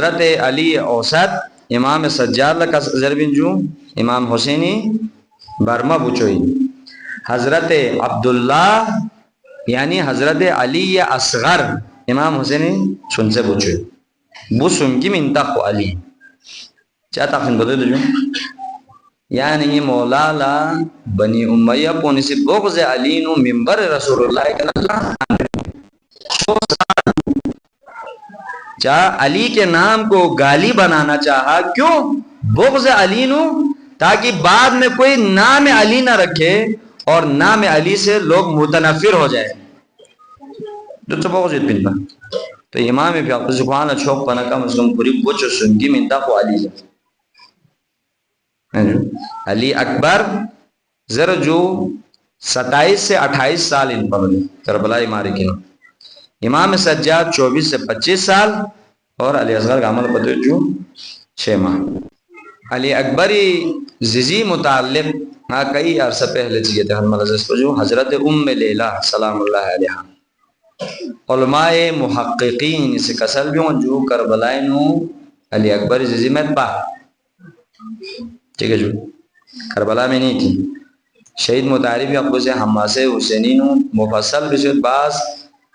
حضرت علی اوسط امام سجاد لکا زربین جو امام حسینی برما بچوئی حضرت عبداللہ یعنی حضرت علی اصغر امام حسینی سن سے بچوئی بو سن کی منتخ علی چاہتا خن بدو جو یعنی مولا لا بنی امیہ پونی سے بغض علی نو منبر رسول اللہ چاہ علی کے نام کو گالی بنانا چاہا کیوں بغض علی نو تاکہ بعد میں کوئی نام علی نہ رکھے اور نام علی سے لوگ متنفر ہو جائے جو تو بغض اتبین با تو امام فی اقتص سبحانہ چھوک پانا کا مسلم پوری بچو سنگی منتا کو علی جا علی اکبر ذرا جو 27 سے 28 سال ان پر کربلائی ماری کی امام سجاد 24 سے 25 سال اور علی اصغر کا عمل پتہ جو 6 ماہ علی اکبری زیزی متعلق کئی عرصہ پہلے چیئے تھے جو حضرت ام لیلہ سلام اللہ علیہ علماء محققین اسے کسل بھی ہوں جو کربلائی نو علی اکبری زیزی میں پا ٹھیک ہے جو کربلا میں نہیں تھی شہید متعارف ابو سے حماس حسینی نو مفصل بسیط باز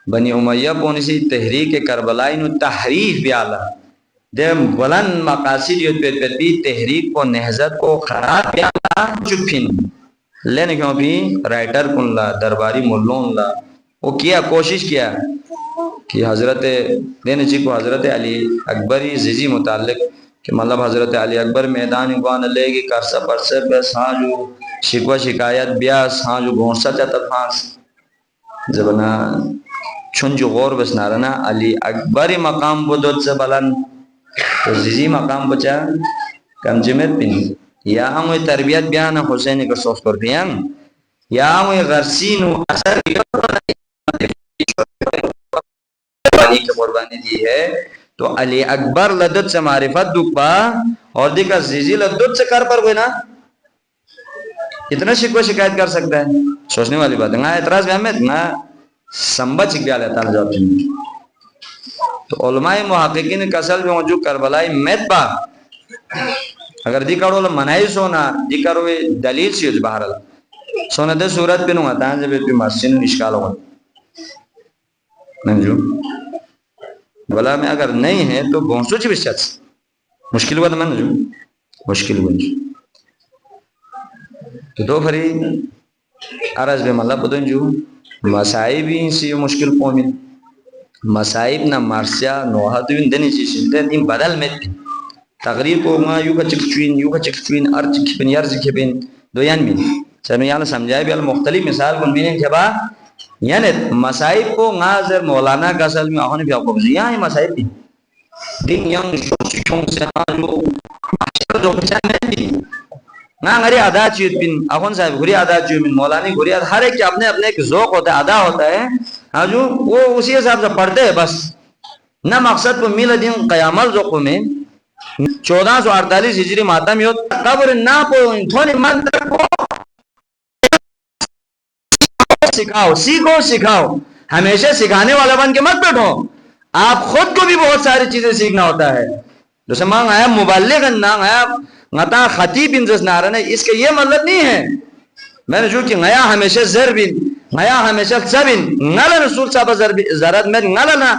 بنی امیہ پونی سی تحریک کربلائی نو تحریف بیالا دے بلند مقاصد یود پیت پیت بھی تحریک کو نہزت کو خراب بیالا چپین لینے کیوں بھی رائٹر کن لا درباری ملون لا وہ کیا کوشش کیا کہ حضرت دینے چی کو حضرت علی اکبری زیزی متعلق کہ مطلب حضرت علی اکبر میدان اگوان لے گی کرسا پرسے بس ہاں جو شکوہ شکایت بیاس ہاں جو گھونسا چاہتا پھانس زبنا چون جو غور بس نارنا علی اکبری مقام بدود سے بلند تو زیزی مقام بچا کم جمعت پین یا ہموی تربیت بیانا حسینی کا سوف کر دیاں یا ہموی غرسین و اثر کی قربانی دی ہے تو علی اکبر لدد سے معرفت دکھ با اور دیکھا زیزی لدد سے کر پر کوئی نا اتنا شکوہ شکایت کر سکتا ہے سوچنے والی بات ہے نا اعتراض بھی ہمیں نا سمبا چک بھی آلیہ تعالی جواب جنگی تو علماء محققین کسل بھی موجود کربلائی میت با اگر دی کرو منائی سونا دی کرو دلیل سیوز باہر اللہ سونا دے صورت پہ نوں آتا ہے جب پہ مسجن اشکال ہوگا نمجو بلا میں اگر نہیں ہے تو گونسو چی بس مشکل ہوا تو میں نجو مشکل ہوا نجو تو دو پھری عرض بے مطلب بدن جو مسائب ہی سی مشکل قومین مسائب نا مرسیا نوحا دوین دنی چیزیں دین بدل میں تقریر کو ما یو کا چکچوین ارچ کھپن یرز کھپن دو یان مین چنو یالا سمجھائے بھی مختلف مثال کن مینن کھبا یعنی مسائب کو ناظر مولانا کا اصل میں آخوانی بھی آپ کو بزی یہاں یہ مسائب بھی دن ینگ شوچکوں سے جو محشر جو بچہ میں بھی نا غری ادا چیت بین اخون صاحب غری ادا چیت بین مولانی غری ادا ہر ایک اپنے اپنے ایک ذوق ہوتا ہے ادا ہوتا ہے ہاں جو وہ اسی حساب سے پڑھتے ہیں بس نہ مقصد کو میل دن قیامت ذوقوں میں 1448 ہجری ماتم یود قبر نا پو تھونی منتر کو سکھاؤ سیکھو سکھاؤ ہمیشہ سکھانے والا بن کے مت بیٹھو آپ خود کو بھی بہت ساری چیزیں سیکھنا ہوتا ہے جیسے مانگ آیا مبلغ نام آیا غطا خطیب انزس نارن ہے اس کے یہ مطلب نہیں ہے میں نے جو کہ نیا ہمیشہ زربین نیا ہمیشہ سبین نالا رسول صاحب زرد میں نالا نا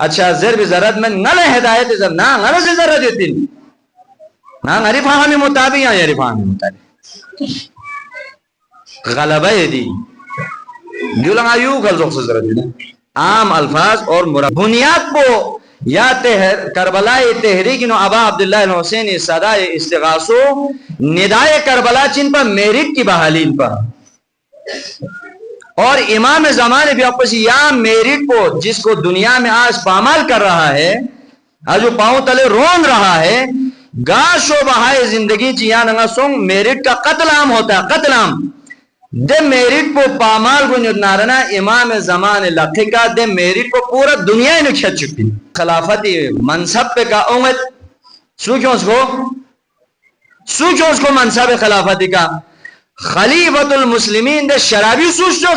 اچھا زرب زرد میں نالا ہدایت زرد نا نالا سے زرد دیتین نا غریب ہمیں مطابق یا غریب ہمیں مطابق غلبہ دی جو لگا یوں غلطوں سے ضرورت ہے عام الفاظ اور مراد بنیاد کو یا کربلائی تحریک نو ابا عبداللہ الحسین صدای استغاثو ندائے کربلا چن پر میرٹ کی بحالین پر اور امام زمان بھی اپس یا میرٹ کو جس کو دنیا میں آج پامال کر رہا ہے جو پاؤں تلے رون رہا ہے گاش و بہائے زندگی چیا نگا سنگ میرٹ کا قتل عام ہوتا ہے قتل عام دے میرٹ کو پامال کو نارنا امام زمان لقی کا دے میرٹ کو پورا دنیا نے کھت چکی خلافتی منصب پہ کا امت سوچو اس کو منصب خلافتی کا خلیفت المسلمین دے شرابی سوچو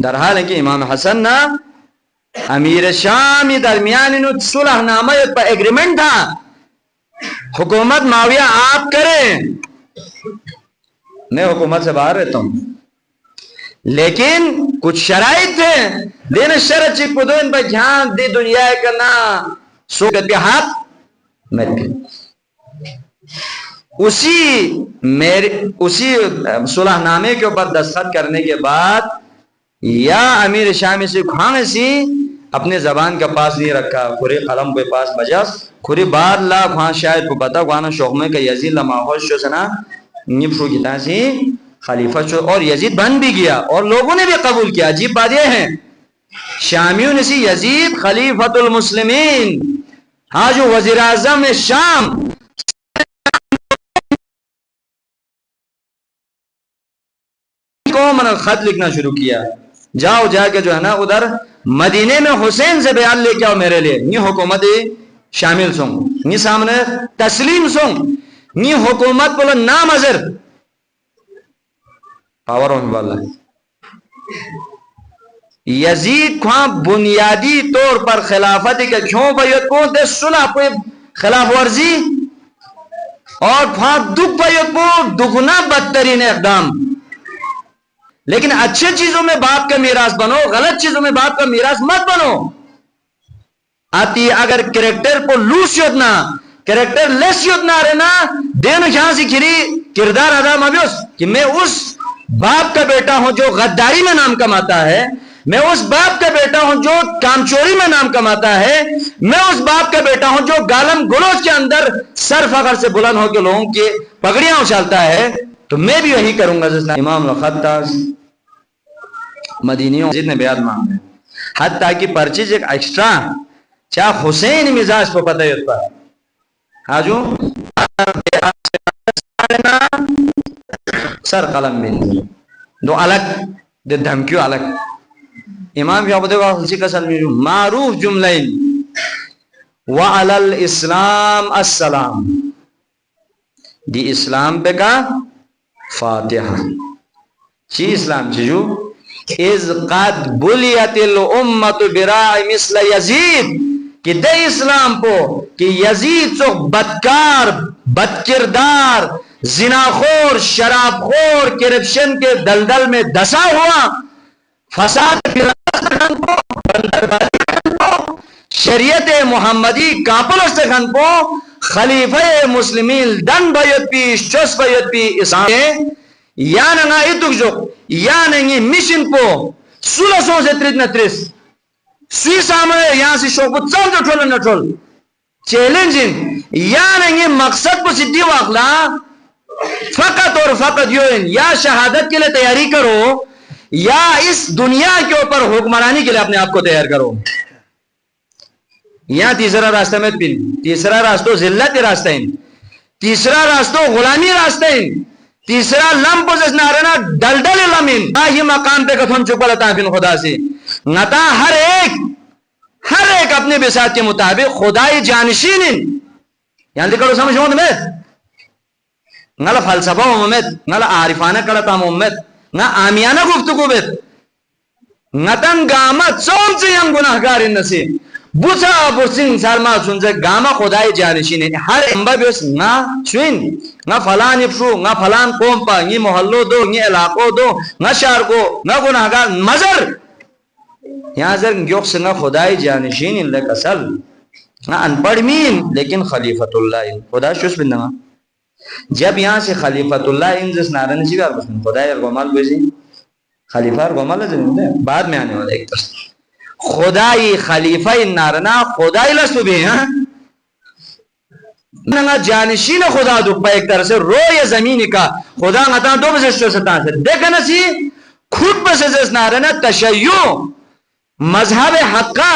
در حال ہے کہ امام حسن نا امیر شامی درمیان انہوں صلح نامہ پر ایگریمنٹ تھا، حکومت معاویہ آپ کریں، میں حکومت سے باہر رہتا ہوں، لیکن کچھ شرائط تھے، دین شرط چک پدو ان پر جھان دی دنیا کرنا سوکت پہ ہاتھ میں تھی. اسی صلح نامے کے اوپر دستخط کرنے کے بعد یا امیر شامی سے کھانے سی اپنے زبان کا پاس نہیں رکھا، کھوری قلم کے پاس بجاس کھوری بعد لا کھاں شاید کو پتا کھانا شوقمے کا یزید لماحوش شو سنا نفرو کتا سی خلیفہ شو، اور یزید بن بھی گیا اور لوگوں نے بھی قبول کیا. عجیب بات یہ ہے شامیوں نے سی یزید خلیفۃ المسلمین، ہاں جو وزیر اعظم شام کو من خط لکھنا شروع کیا، جاؤ جا کے جو ہے نا ادھر مدینے میں حسین سے بیان لے کے آؤ میرے لیے، نی حکومت شامل سونگ نی سامنے تسلیم سونگ نی حکومت بولو نام ازر پاور آف اللہ. یزید کھاں بنیادی طور پر خلافت کے کیوں بیعت کو دے صلح پہ خلاف ورزی اور کھاں دکھ بیعت کو دگنا بدترین اقدام. لیکن اچھے چیزوں میں باپ کا میراث بنو، غلط چیزوں میں باپ کا میراث مت بنو. آتی اگر کریکٹر کو لوس یوتنا کریکٹر لیس یوتنا رہنا دین جہاں سے کھری کردار ادا مبیوس کہ میں اس باپ کا بیٹا ہوں جو غداری میں نام کماتا ہے، میں اس باپ کا بیٹا ہوں جو کامچوری میں نام کماتا ہے، میں اس باپ کا بیٹا ہوں جو گالم گلوچ کے اندر سر فخر سے بلند ہو کے لوگوں کے پگڑیاں اچھالتا ہے، تو میں بھی وہی کروں گا. جس امام الخطاز مدینیوں نے بیعت مانگے حتیٰ کہ پرچیز ایک ایکسٹرا چاہ حسین مزاج کو پتہ ہوتا ہے حاجو سر قلم بندی دو الگ دو دھمکیو الگ. امام یعبد واخلسی کا سلمی معروف جملین وعلی الاسلام السلام، دی اسلام پہ کا فاتحہ چی اسلام چی جو اذ قد بلیت الامت براع مثل یزید کہ دے اسلام پو کہ یزید سو بدکار بدکردار زناخور شرابخور کرپشن کے دلدل میں دسا ہوا فساد شریعت محمدی کاپل استخن پو خلیفہ مسلمین دن بیت پیش چس بیت پی اسلام یا نگا اتک جو یا نگی مشن پو سولہ سو سے تریت نتریس سوی سامنے یہاں سے شوکت چل جو ٹھول نٹھول چیلنجن یا نگی مقصد پو سدی واقلا فقط اور فقط یوں یا شہادت کے لئے تیاری کرو یا اس دنیا کے اوپر حکمرانی کے لئے اپنے آپ کو تیار کرو. یہاں تیسرا راستہ میں پن تیسرا راستہ ذلت راستہ ہیں، تیسرا راستہ غلامی راستہ ہیں، تیسرا لم پوزس نارنا دلدل لمن آہی مقام پہ کتھن چکا لتا پھر خدا سے نتا ہر ایک اپنے بساط کے مطابق خدای جانشین یہاں دکھڑو سمجھ ہوں میں نالا فلسفہ امت نالا عارفانہ کڑتا امت نا آمیانہ گفتگو بیت نتن گامت سوم سے یم گناہگار انسی بوسا برسنگ سالما سنزے گاما خدای جانشین ہے. ہر امبا بیوس نا چوین نا فلان افشو نا فلان قوم پا نی محلو دو نی علاقو دو نا شہر کو نا گناہگار مزر یہاں زر گیوک سے نا خدای جانشین اللہ کسل نا انپڑ مین لیکن خلیفت اللہ خدا شوش بندگا جب یہاں سے خلیفت اللہ انزس نارن سی بار بسن خدای ارگومال بیسی خلیفہ ارگومال ہے بعد میں آنے والا ایک طرح خدای خلیفہ نارنا خدای لستو بھی ہیں نگا جانشین خدا دو پا ایک طرح سے روی زمینی کا خدا نتا دو بسش چو ستان سے دیکھنا سی خود بسش نارنا تشیع مذہب حقا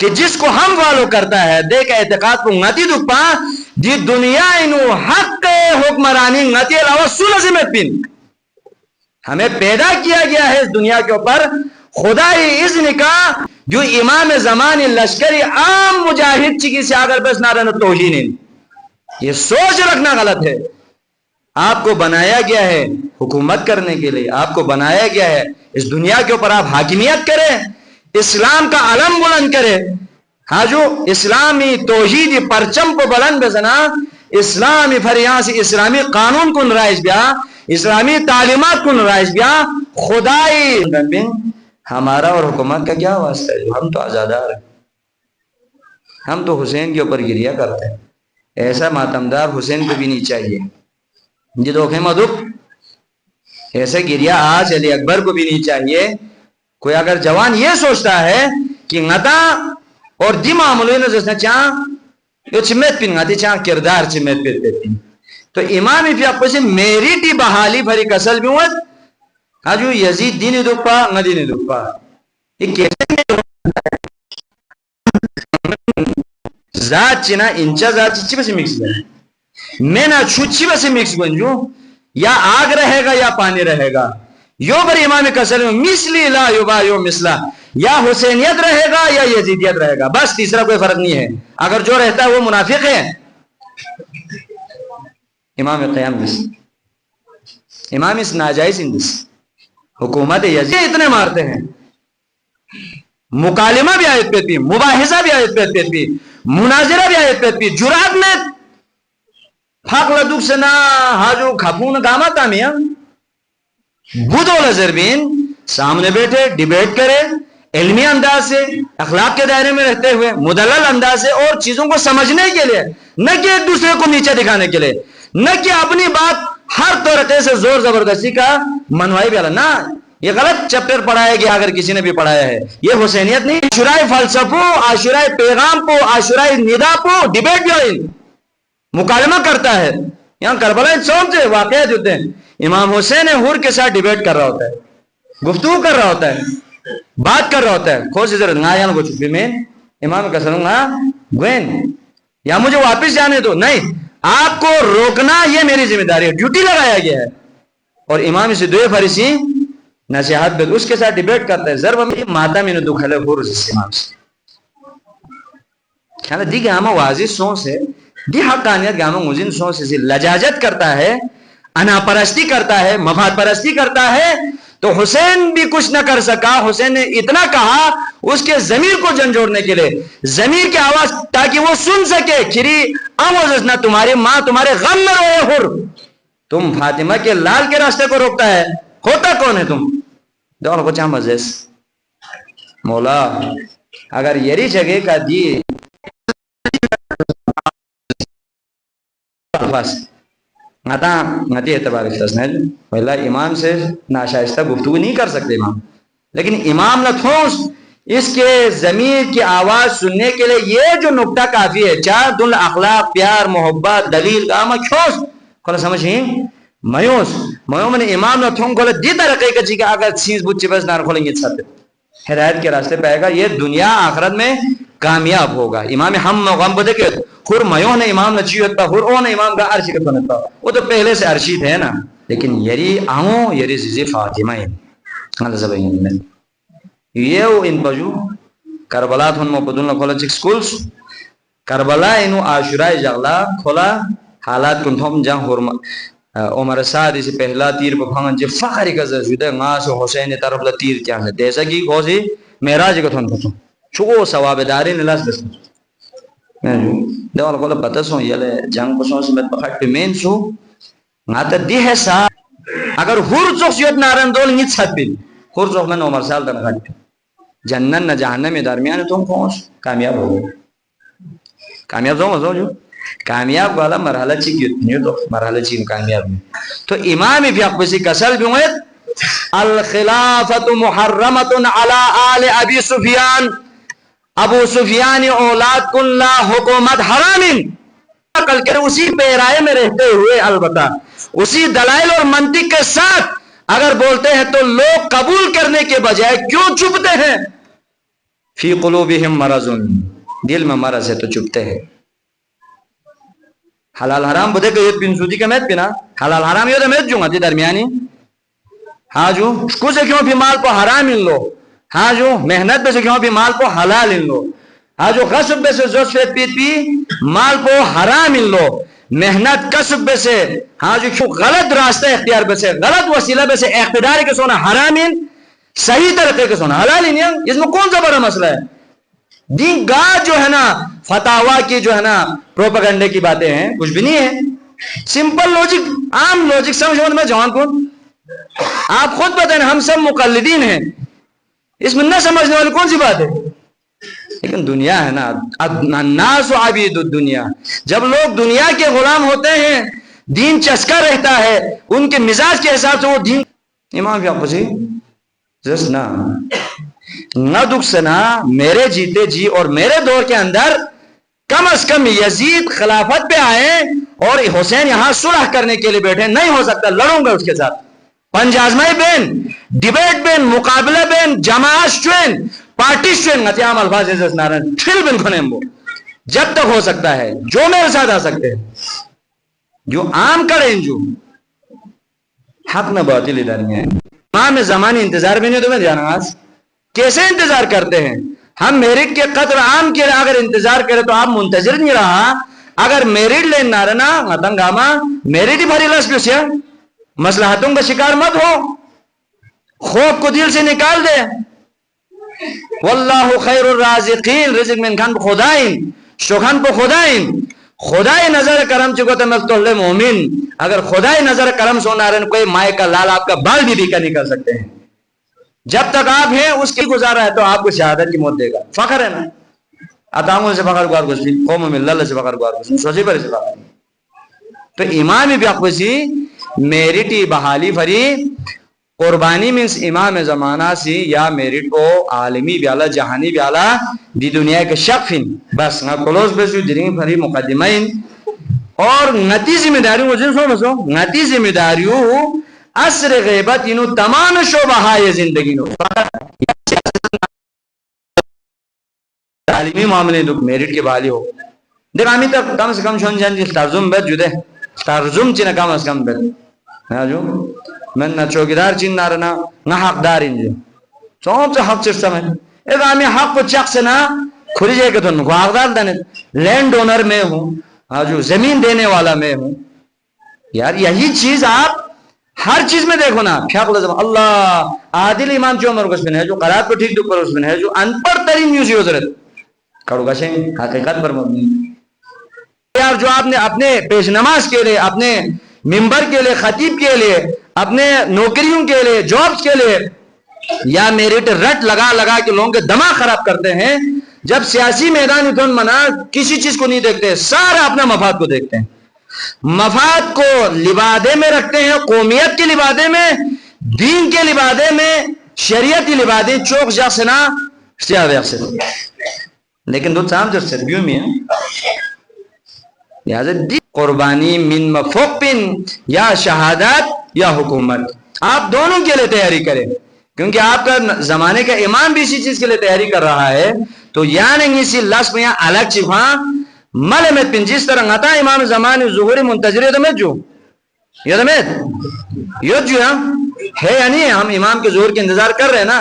کہ جس کو ہم فالو کرتا ہے دیکھ اعتقاد کو نتی دو پا دی دنیا انو حق حکمرانی نتی علاوہ سولہ زمت پین ہمیں پیدا کیا گیا ہے اس دنیا کے اوپر خدای اذن کا جو امام زمان لشکری عام مجاہد چکی سے اگر بس نارن توہین ہے. یہ سوچ رکھنا غلط ہے. آپ کو بنایا گیا ہے حکومت کرنے کے لیے، آپ کو بنایا گیا ہے اس دنیا کے اوپر آپ حاکمیت کریں، اسلام کا علم بلند کرے، ہاں جو اسلامی توحیدی پرچم کو بلند بزنا، اسلامی فریاسی اسلامی قانون کن رائج بیا، اسلامی تعلیمات کن رائج بیا، خدائی ہمارا اور حکومت کا کیا واسطہ ہے؟ ہم تو آزادار ہیں، ہم تو حسین کے اوپر گریا کرتے ہیں، ایسا ماتمدار حسین کو بھی نہیں چاہیے جی دکھے مدک، ایسے گریا آج علی اکبر کو بھی نہیں چاہیے۔ کوئی اگر جوان یہ سوچتا ہے کہ نتا اور دی معاملوی نے جس نے چاہ یہ چمیت پین گاتی چاہ کردار چمیت پین پیتی، تو امام فی اقوی سے میری ٹی بحالی بھری کسل بھی ہوت آجو یزید دینی دکھا ندینی دکھا، یہ کیسے ذات چینا انچا ذات چی بسی مکس ہے، میں نہ چھوچی بسی مکس گنجو، یا آگ رہے گا یا پانی رہے گا، یو بر امام کسل مثلی لا یبا یو مثلا، یا حسینیت رہے گا یا یزیدیت رہے گا، بس تیسرا کوئی فرق نہیں ہے، اگر جو رہتا ہے وہ منافق ہے۔ امام قیام دس، امام اس ناجائز اندس، حکومت یزید اتنے مارتے ہیں، مکالمہ بھی آیت پہ تھی، مباحثہ بھی آیت پہ تھی، مناظرہ بھی آیت پہ تھی، جرات میں پھاق لدوک سے نا حاجو کھپون گاما تامیا بدو لزربین سامنے بیٹھے ڈیبیٹ کرے علمی انداز سے، اخلاق کے دائرے میں رہتے ہوئے مدلل انداز سے، اور چیزوں کو سمجھنے کے لیے، نہ کہ ایک دوسرے کو نیچے دکھانے کے لیے، نہ کہ اپنی بات ہر طریقے سے زور زبردستی کا منوائی بھی نہ، یہ غلط چیپٹر پڑھایا گیا اگر کسی نے بھی پڑھایا ہے، یہ حسینیت نہیں۔ عاشورہ فلسفو، عاشورہ پیغام کو، عاشورہ ندا کو ڈیبیٹ بھی مکالمہ کرتا ہے، یہاں کربلا چوک سے واقعات ہوتے ہیں، امام حسین حور کے ساتھ ڈیبیٹ کر رہا ہوتا ہے، گفتگو کر رہا ہوتا ہے، بات کر رہا ہوتا ہے، کھوز ادھر نایاں کو چھپی میں امام کا سنوں گا گوین یا مجھے واپس جانے دو، نہیں، آپ کو روکنا یہ میری ذمہ داری ہے، ڈیوٹی لگایا گیا ہے۔ اور امام سے دوے فریسی نصیحت بد اس کے ساتھ ڈیبیٹ کرتا ہے، ضرب میں ماتا میں نے دکھلے حور سے امام سے کہنا دی کہ ہمیں واضح سو سے دی حقانیت کہ ہمیں مزین سو سے لجاجت کرتا ہے، انا پرستی کرتا ہے، مفاد پرستی کرتا ہے، تو حسین بھی کچھ نہ کر سکا۔ حسین نے اتنا کہا اس کے ضمیر کو جھنجھوڑنے کے لیے، ضمیر کی آواز تاکہ وہ سن سکے، کھری آواز نہ تمہاری ماں تمہارے غم میں روئے حر، تم فاطمہ کے لال کے راستے کو روکتا ہے، ہوتا کون ہے تم؟ دور کو چاہ مزیس مولا اگر یری جگہ کا دی بس نتی اعتبار پہلا امام سے ناشائستہ گفتگو نہیں کر سکتے امام، لیکن امام نہ تھوس اس کے ضمیر کی آواز سننے کے لیے یہ جو نکتہ کافی ہے، چار دل اخلاق پیار محبت دلیل کاما کھوس کھولا سمجھیں میوس میو من امام نہ تھون کھولا دی طرقے کا جی کہ اگر چیز بچی بس نہ کھولیں گے ساتھ ہدایت کے راستے پہ آئے گا، یہ دنیا آخرت میں کامیاب ہوگا۔ امام ہم غم بدے کہ خور میو نے امام نہ چیوت پا خور او نے امام کا عرشی کا تونتا، وہ تو پہلے سے عرشی تھے نا، لیکن یری آؤں یری زیزی فاطمہ ہے اللہ زبائن میں یہ ان پجو کربلا تھون مپدون نہ کھولا چک سکولز کربلا انو عاشورہ جغلا کھولا حالات کن تھوم جہاں حرم عمر سعد اسی پہلا تیر پہ پھنگن جی فخری کا زیدہ غاس حسین طرف لا تیر کیا ہے جیسا کی گوزی میراج کا تھون پھتوں چکو ثواب داری نلاس بس دوال کولا پتہ سو یلے جنگ کو سو سمیت پخٹ پہ مین سو ناتا دی ہے سا اگر ہور چوک سیوت نارن دول نیت ساتھ بھی ہور چوک من عمر سال تن خٹ جنن نہ جہنم میں درمیان تم پہنچ کامیاب ہو گئے، کامیاب ہو جو کامیاب والا مرحلہ چیز نہیں تو مرحلہ چیز کامیاب نہیں۔ تو امام فی اقبسی کسل بھی ہوئے الخلافت محرمت علی آل ابی سفیان، ابو سفیان اولاد کن لا حکومت حرام، کل کے اسی پیرائے میں رہتے ہوئے البتہ اسی دلائل اور منطق کے ساتھ اگر بولتے ہیں تو لوگ قبول کرنے کے بجائے کیوں چپتے ہیں؟ فی قلوبہم مرض، دل میں مرض ہے تو چپتے ہیں۔ حلال حرام بدے کہ یہ پین سودی کا میت پینا حلال حرام یہ تو میت جوں گا تی درمیانی ہاں جو کو سے کیوں بھی مال کو حرام ان لو، ہاں جو محنت پہ سے کیوں بھی مال کو حلال ان لو، ہاں جو غصب پہ سے زوج فیت پیت پی مال کو حرام ان لو، محنت کسب پہ سے ہاں جو غلط راستہ اختیار پہ سے غلط وسیلہ پہ سے اقتدار کے سونا حرام ان صحیح طریقے کے سونا حلال ہی نہیں ہے، اس میں کون سا بڑا مسئلہ ہے؟ دین گاہ جو ہے نا فتاوا کی جو ہے نا پروپیگنڈے کی باتیں ہیں، کچھ بھی نہیں ہے، سمپل لاجک، عام لاجک سمجھو میں جوان کون؟ آپ خود بتائیں، ہم سب مقلدین ہیں، اس میں نہ سمجھنے والی کون سی بات ہے؟ لیکن دنیا ہے نا، الناس عبید الدنیا، جب لوگ دنیا کے غلام ہوتے ہیں دین چسکا رہتا ہے ان کے مزاج کے حساب سے وہ دین. امام شافعی جس نہ دکھ سنا میرے جیتے جی اور میرے دور کے اندر کم از کم یزید خلافت پہ آئے اور حسین یہاں صلح کرنے کے لیے بیٹھے، نہیں ہو سکتا، لڑوں گا اس کے ساتھ، پنج آزمائی بین، ڈیبیٹ بین، مقابلہ بین، جماعت بین، پارٹی بین، عام الفاظ عزت نارن ٹھل بن کھنیم وہ جب تک ہو سکتا ہے جو میرے ساتھ آ سکتے ہیں، جو عام کریں، جو حق نہ باطل ادھر میں ہے. امام زمانی انتظار بھی نہیں تمہیں جانا آج کیسے انتظار کرتے ہیں ہم میرٹ کے قدر عام کے اگر انتظار کرے تو آپ منتظر نہیں رہا. اگر میرٹ لین نہ رہنا متنگاما میرٹ ہی بھری لس پہ سے مصلحتوں کا شکار مت ہو، خوف کو دل سے نکال دے. واللہ خیر الرازقین، رزق من کھان پہ خدائن شوخان پہ خدائن، خدای نظر کرم چکو تو مقتول مومن، اگر خدای نظر کرم سونا رہن کوئی مائے کا لال آپ کا بال بھی کا نہیں کر سکتے ہیں. جب تک آپ ہیں اس کی گزارا ہے تو آپ کو شہادت کی موت دے گا. فخر ہے نا، اتاموں سے فخر گوار گزری، قوم میں اللہ سے فخر گوار گزری، سوچی پر سے فخر. تو امام بیاقوسی میرٹی بحالی فری قربانی منس امام زمانہ سی یا میرٹ کو عالمی بیالا جہانی بیالا دی دنیا کے شقفین بس نا کلوز بسو درین فری مقدمین اور نتی ذمہ داریوں وزن سو بسو نتی ذمہ داریوں اثر غیبت انو تمام شعبہ زندگی نو عالمی معاملے دو میرٹ کے بحالی ہو دیکھ آمی تک کم سے کم شون جان جی ترزم بیت جو دے ترزم چینا کم از کم بیت جو من نہ چوکیدار چین نہ رہنا نہ حقدار انجی سوچ سے حق سسٹم ہے. ایک آمی حق کو چک سے نہ کھلی جائے کہ تو نکو حقدار دانے لینڈ ڈونر میں ہوں، جو زمین دینے والا میں ہوں. یار یہی چیز آپ ہر چیز میں دیکھو نا، اللہ عادل امام جو عمر اس میں ہے، جو قرات پر ٹھیک دکھ پر اس میں ہے، جو ان پڑھ ترین نیوزی حضرت کڑو گشیں حقیقت پر مبنی. یار جو آپ نے اپنے پیش نماز کے لیے، اپنے ممبر کے لیے، خطیب کے لیے، اپنے نوکریوں کے لیے، جابز کے لیے یا میرٹ رٹ لگا لگا کے لوگوں کے دماغ خراب کرتے ہیں، جب سیاسی میدان اتن منا کسی چیز کو نہیں دیکھتے، سارا اپنا مفاد کو دیکھتے ہیں، مفاد کو لبادے میں رکھتے ہیں، قومیت کے لبادے میں، دین کے لبادے میں، شریعت کی لبادے چوک جا سنا سیاہ ویخ سے. لیکن دو سام جو سربیوں میں لہذا قربانی من مفوقن یا شہادت یا حکومت آپ دونوں کے لیے تیاری کریں، کیونکہ آپ کا زمانے کا امام بھی اسی چیز کے لیے تیاری کر رہا ہے. تو یعنی اسی لس میں الگ چفاں مل میں پن جس طرح نتا امام زمان ظہور منتظر دمت جو یہ دمت یہ جو ہے یعنی ہم امام کے ظہور کے انتظار کر رہے ہیں نا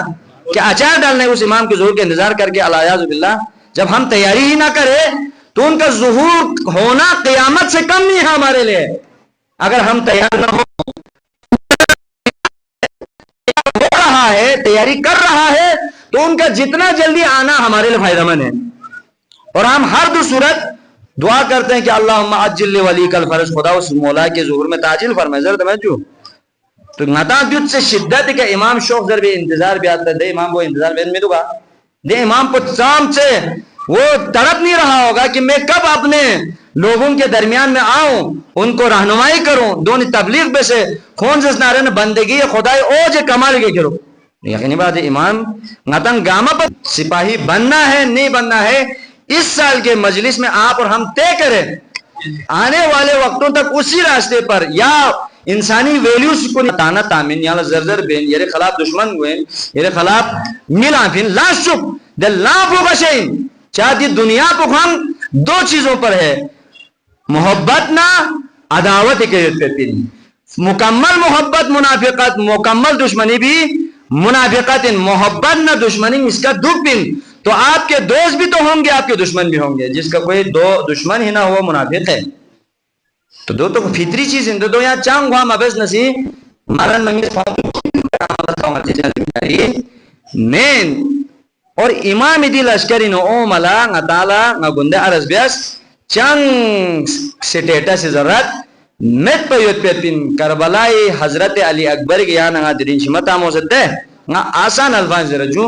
کہ اچار ڈالنے اس امام کے ظہور کے انتظار کر کے الیاذ باللہ جب ہم تیاری ہی نہ کرے تو ان کا ظہور ہونا قیامت سے کم نہیں ہے ہمارے لیے. اگر ہم تیار نہ ہو رہا ہے، تیاری کر رہا ہے، تو ان کا جتنا جلدی آنا ہمارے لیے فائدہ مند ہے. اور ہم ہر دو صورت دعا کرتے ہیں کہ اللہم عجل ولی کل فرض، خدا اس مولا کے ظہور میں تعجیل فرمائے. ضرورت میں جو تو نتا جت سے شدت کہ امام شوق ذر بھی انتظار بھی آتا ہے، دے امام وہ انتظار میں دوں گا، دے امام کو شام سے وہ تڑپ نہیں رہا ہوگا کہ میں کب اپنے لوگوں کے درمیان میں آؤں، ان کو رہنمائی کروں، دونوں تبلیغ بے سے خون سے نارن بندگی خدای او جے کمال کے کرو. یقینی بات ہے امام نتن گاما پر سپاہی بننا ہے نہیں بننا ہے. اس سال کے مجلس میں آپ اور ہم طے کریں آنے والے وقتوں تک اسی راستے پر یا انسانی ویلیوز کو تانا تامین یا زرزر بین یہ خلاف دشمن ہوئے یہ خلاف ملا پھر لا شک دل لا ہوگا شین چاہتی دنیا کو ہم دو چیزوں پر ہے، محبت نہ عداوت کے مکمل محبت منافقت، مکمل دشمنی بھی منافقت. محبت نہ دشمنی اس کا دکھ بن. تو آپ کے دوست بھی تو ہوں گے، آپ کے دشمن بھی ہوں گے. جس کا کوئی دو دشمن ہی نہ ہو منافق ہے. تو دو تو فطری چیز ہیں. دو یہاں چانگ ہوا مبز نسی مارن منگی مین اور امام دی لشکری نو او ملا نتالا نگنده عرض بیاس چنگ سٹیٹس ضرورت مت پا یوت پیت پین کربلائی حضرت علی اکبر کی یا نگا درین شمت آمو سکتے آسان الفاظ درجو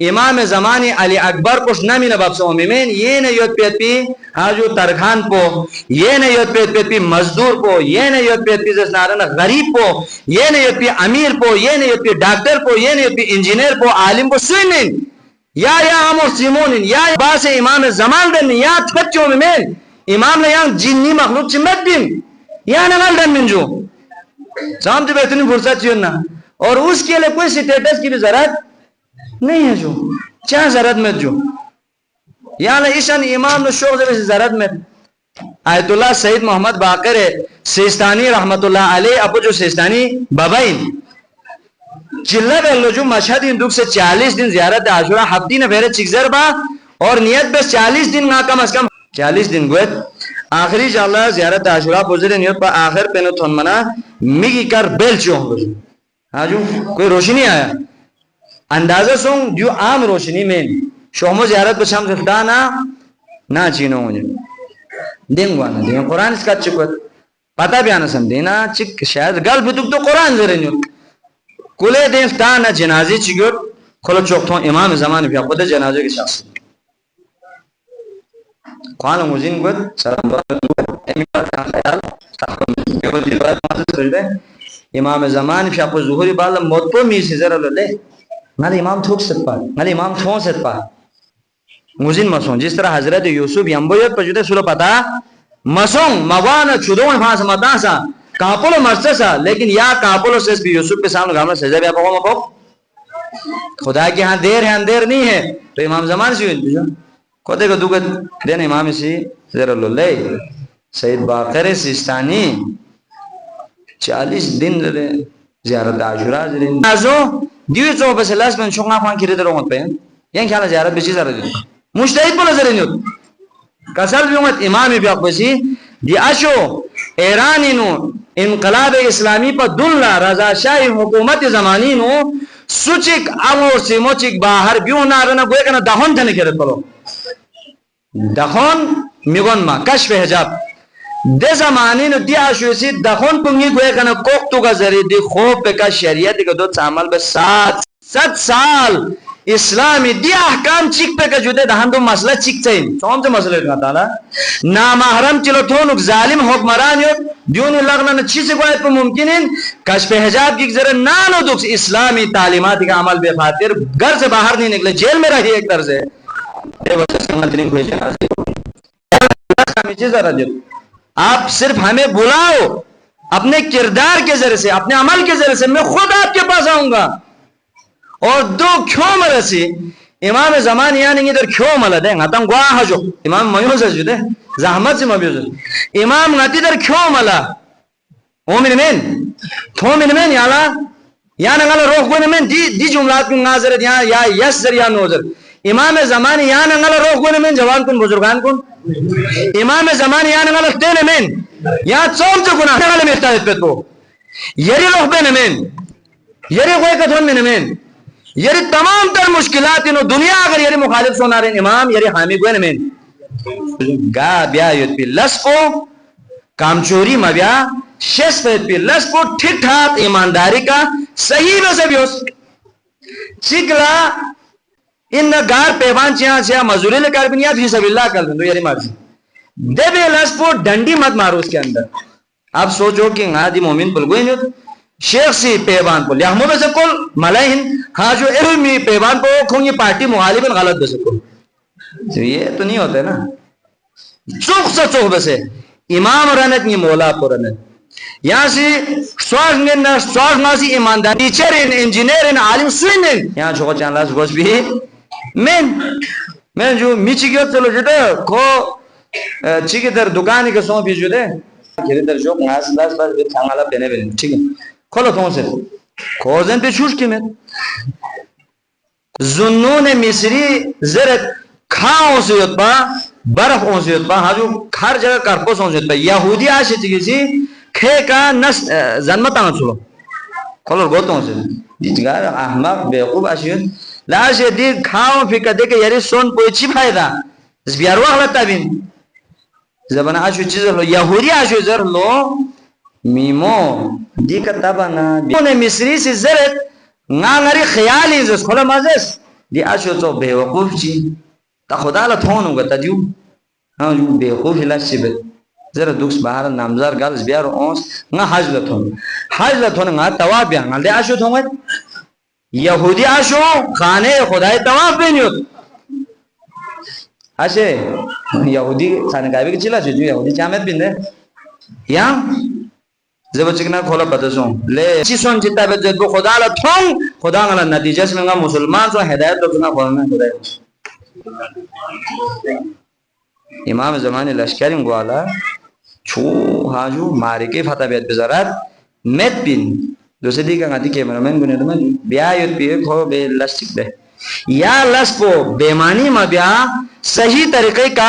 امام زمانی علی اکبر کش نمی نباب سو مین یہ نے یوت پیت پی حاجو ترخان پو یہ نے یوت پیت پی مزدور پو یہ نے یوت پیت پی زسنارن غریب پو یہ نے یوت پی امیر پو یہ نے یوت پی ڈاکٹر پو یہ نے یوت پی انجینئر پو عالم پو سوینن یا امور سیمونن یا باس امام زمان دن یا تفتشو مین امام نے یہاں جنی مخلوق چمت دن یا نگل دن من جو سامت بہترین فرصت چیئن اور اس کے لئے کوئی سٹیٹس کی بھی ضرورت نہیں ہے جو چاہ ضرورت میں جو یعنی ایشان امام نے شوق سے ضرورت میں آیت اللہ سید محمد باقر سیستانی رحمت اللہ علیہ اپو جو سیستانی بابائن چلہ بیلو جو مشہد ہندوک سے 40 دن زیارت عاشورہ ہفتی نے بہرے چکزر با اور نیت بس 40 دن نا کم از کم 40 دن گویت آخری جاللہ زیارت عاشورہ بزر نیت پا آخر پینو تھون منا مگی کر بیل چوہن بزر ہاں جو کوئی روشنی آیا اندازہ سوں جو عام روشنی میں شوہمو زیارت پر شام سفتانا نا چینو مجھے دیں گوانا دیں قرآن اس کا چکوت پتا بیانا سمدینا چک شاید گل بھتوک تو قرآن زرین یوت کلے دیں فتانا جنازی چکیوت کھلو چوکتوں امام زمان بھی خود جنازے کے شخص قوانو مزین گوت سلام امام زمان فی اپو ظہوری بالا موت پو می سی ذرا لے نالی امام تھوک ست پا نالی امام تھون ست پا مزین مسون جس طرح حضرت یوسف یمبویت پر جوتے سلو پتا مسون موانا چودون فانس مداسا کاپولو مرسسا لیکن یا کاپولو سیس بھی یوسف پہ سامنے گامنا سجدہ بھی اپا مپو خدا کی ہاں دیر ہے اندیر نہیں ہے تو امام زمان سی ہوئی خودے کو دوگت دین امام سی ذرا لے سید باقر سیستانی 40 دن لے زیارت عاشورہ زرین نازو دیوی چوہ بس اللہ سبن شوقنا خوان کی ریدر ہوت پہ یہاں خیالہ زیارت بچی زیارت دیتا مجتہد پر نظر نیوت کسل بیومت امامی بیاق بسی دی اشو ایرانی نو انقلاب اسلامی پر دلہ رضا شاہی حکومت زمانی نو سوچک امور سیموچک باہر بیو نارنا گوئے کنا دہون تھنے کھرت پلو دہون میگون ما کشف حجاب دے زمانی نو دی آشویسی دخون پنگی گوئے کنا کوختو کا ذریع دی خوب پہ کا شریعت کا دو سامل بے 7 سال اسلامی دی احکام چک پہ کا جوتے دہن دو مسئلہ چک چاہیم سوام سے مسئلہ اتنا تعالی نامحرم چلو تھونک ظالم حکمران یوت دیونی لغنا نچی سے گوئے پہ ممکنین کشف حجاب کی ذریع نانو دوکس اسلامی تعلیمات کا عمل بے خاطر گھر سے باہر نہیں نکلے جیل میں رہی ایک طرز ہے اے وقت سنگتنی کوئی جنازی آپ صرف ہمیں بلاؤ اپنے کردار کے ذریعے سے اپنے عمل کے ذریعے سے میں خود آپ کے پاس آؤں گا اور دو کیوں مرسی امام زمان یعنی ادھر کیوں ملد ہے غتم گواہ جو امام میوز جو دے زحمت سے مبیوز امام غتی در کیوں ملا اومن من تو من من یالا یعنی غلا روح گونے من دی جملات کو ناظرت یا یس در یا نوزر امام زمان یعنی غلا روح گونے من جوان کن بزرگان کن امام زمان یعنی غلط دین من یا چوم چو گناہ غلط مختلف پیت کو یری روح بین من یری غوی کتون من من یری تمام تر مشکلات انو دنیا اگر یری مخالف سونا رہے امام یری حامی گوین من گا بیا یوت پی لس کو کام چوری مبیا شس پیت پی لس کو ٹھیک ٹھاک ایمانداری کا صحیح میں سے بھی ہو چکلا ان گار پیوان چیہاں چیہاں مزوری لے کر بنیاد فی سب اللہ کر دیں تو یعنی مرضی دے بے لس پو ڈنڈی مت مارو اس کے اندر آپ سوچو کہ غادی مومن پل گوئی نہیں شیخ سی پیوان پل یا ہمو بے سکل ملائن ہاں جو علمی پیوان پو کھونگی پارٹی مغالباً غلط بے سکل یہ تو نہیں ہوتا ہے نا چوک سا چوک بے سے امام رنت نہیں مولا پو رنت یہاں سی سواز ناسی ایماندار ٹیچر ان انجینئر ان عالم سوئن یہاں چھوکو چاند لاس گوش بھی میں جو میچی گیت چلو جوٹے کو چیکی در دکانی کے سون بھی جوٹے کھیلی در شوک ناس لاس باز بیت سانگالا پینے بینے ٹھیک ہے کھولو تھون سے کھوزن پہ چھوش کی میں زنون مصری زرد کھاؤں سے ہوت پا برف اون سے ہوت پا ہاں جو ہر جگہ کرپوس اون سے ہوت پا یہودی آشی چکی سی کھے کا نس زنمت آنا چھوڑو color gotong se digar ahmak bequb ashiyut la shadid khao fikade ke yari son pochi fayda zbiarwa hala tabin zabana ashu chizlo yahudi ashu zarlo mimo di katabana ne misri se zaret ngangari khayali zes khola mazes di ashu to bequb chi ta khuda la thonu gata diu ha ju bequb hila sibet zara duks bahar namzar gal zbiar ons nga hajlathon nga tawab ya ngalde ashu thonget yahudi ashu khane khudai tawaf beniot ashe yahudi khane gabe ke chila ju yahudi chamet binde ya zaba chikna khola bataso le chison jita be jebo khuda la thong khuda ngala natija se nga musulman so hidayat to na khona khuda imam zamani lashkari ngwala chu haju mari ke fata bet bezarat met bin dosedi ka ngati cameraman gune dama bia yot pi kho be lastik de ya laspo bemani ma bia sahi tariqe ka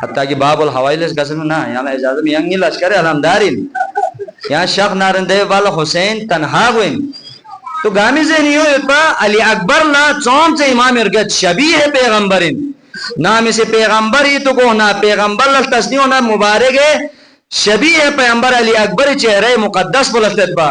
hatta ki babul hawailes gasam na yana ijazat yang ni lashkar alamdarin ya shaq narande wal husain tanha huin to gami se niyo yutba ali akbar la chom se imam irgat shabih hai payghambarin naam se payghambar hi to ko na payghambar la tasniyo na mubarak hai shabih hai payghambar ali akbar chehre muqaddas bulastat ba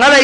ngala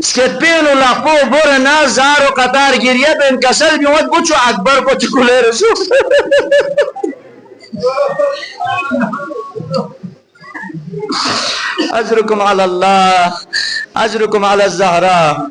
Sketpino la po bore na zaro qatar giriya ben kasal bi wad bucho akbar ko chukule rasu ajrukum ala Allah ajrukum ala Zahra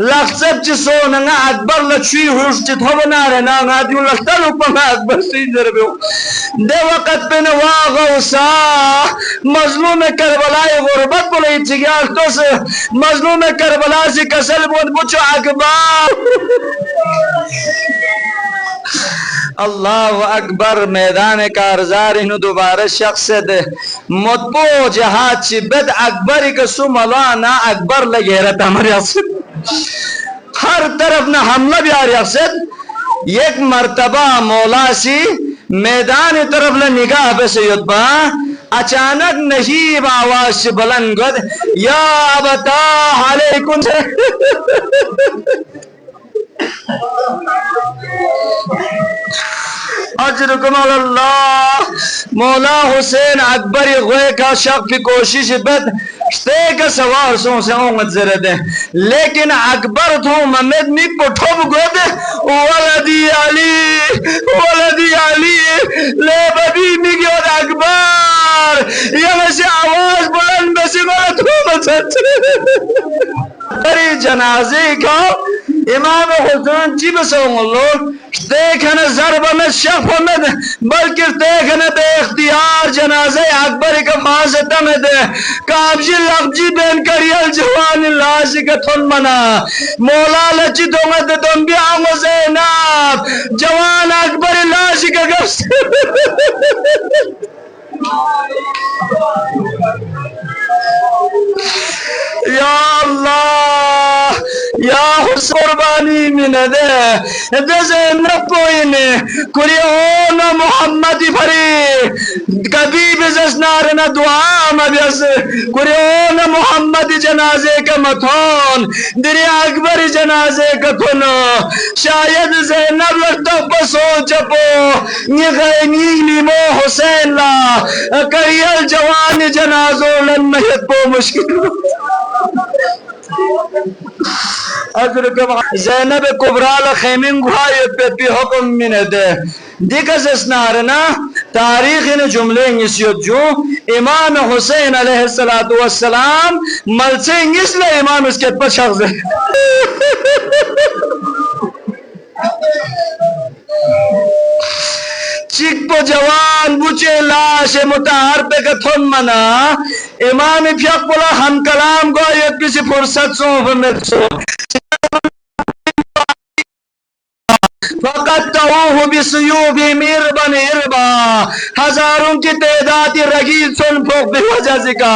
لخصب چی سوننگا اکبر لچوی ہوش چی تھو بنارے نانا دیو لختلو پنگا اکبر سیدر بیو دے وقت پہ نواغ اوسا مظلوم کربلائی غربت بولی چگیار تو سے مظلوم کربلا سے کسل بود بچو اکبر اللہ اکبر میدان کارزار انہو دوبارہ شخص دے مطبوع جہاد چی بد اکبری کسو ملانا اکبر لگے رہتا ہماری اقصد ہر طرف نہ حملہ بھی آ رہی اقصد ایک مرتبہ مولا سی میدان طرف نگاہ پہ سید با اچانک نجیب آواز سے بلند گد یا ابتا علیکم اجرکم اللہ مولا حسین اکبر غوے کا شک کی کوشش بد شتے کا سوار سو سے اومد زردے لیکن اکبر تھو محمد می پٹھو گود ولدی علی لے بدی می گود اکبر یہ ویسے آواز بلند بسی گولا تو مچھت جنازے کا امام حسین جی بسوں اللہ دیکھنے ضرب میں شف میں بلکہ دیکھنے بے اختیار جنازے اکبر کا مازتہ میں دے کابجی لغجی بین کریل جوان لاشی کا تھن منا مولا لچی دونگا دے دنبی آنگو زیناب جوان اکبر لاشی کا گفت یا اللہ یا حسن قربانی من دے جیسے نپوئینے کلی اونا محمدی بھری کبھی بزس نارنا دعا مبیس کلی اونا محمدی جنازے کا متھون دری اکبری جنازے کا کنو شاید زینب لگتا بسو چپو نیغنی مو حسین لا کریل جوان جنازو لن محیط پو مشکل زینب کبرال خیمین گوھائیت پہ پی حکم من دے دیکھز اسنارنا تاریخ ان جملے انگسیت جو امام حسین علیہ السلام ملسے انگس لے امام اس کے پر شخص ہے چک پو جوان بچے لاش متحر پہ کتھن منا امام پیاک بولا ہم کلام گو یہ کسی فرصت سو میں سو فقط تاوہ بسیوبی مربن اربا ہزاروں کی تعداد رگید سن پھوک بے وجہ سکا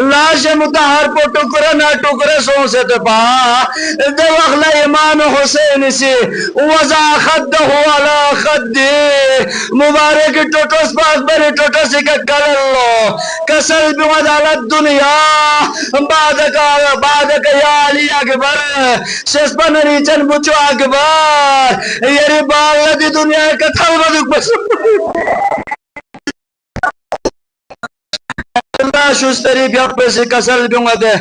لاش متحر پو ٹکرہ نہ ٹکرہ سو سے تپا دے وقلا امام حسین سے وزا خدہ علا خد مبارک ٹوٹوس پاک بری ٹوٹوس کا کرلو کسل بیودالت دنیا بعدک یا علی اکبر سسپن ریچن بچو اکبر یری بالا دی دنیا کا تھل بدک بس اللہ شستری بیاق پیسی کسل بیونگا دے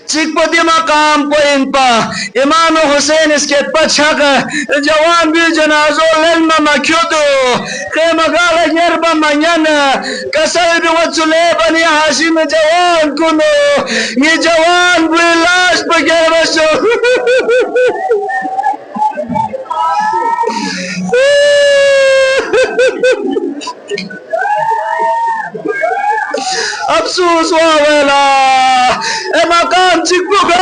چک پا دی مقام پو ان پا امام حسین اس کے پچھک جوان بھی جنازو للم مکیو دو خیم گالا یربا منین کسل بیونگا چلے بنی حاشم جوان کنو یہ جوان بھی لاش پا گیر بشو افسوس واویلا اے مقام چکو گا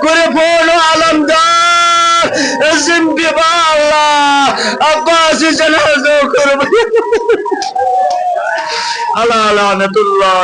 کورے پھولو علمدار زنبی بالا عباسی جنازو قربی اللہ لعنت اللہ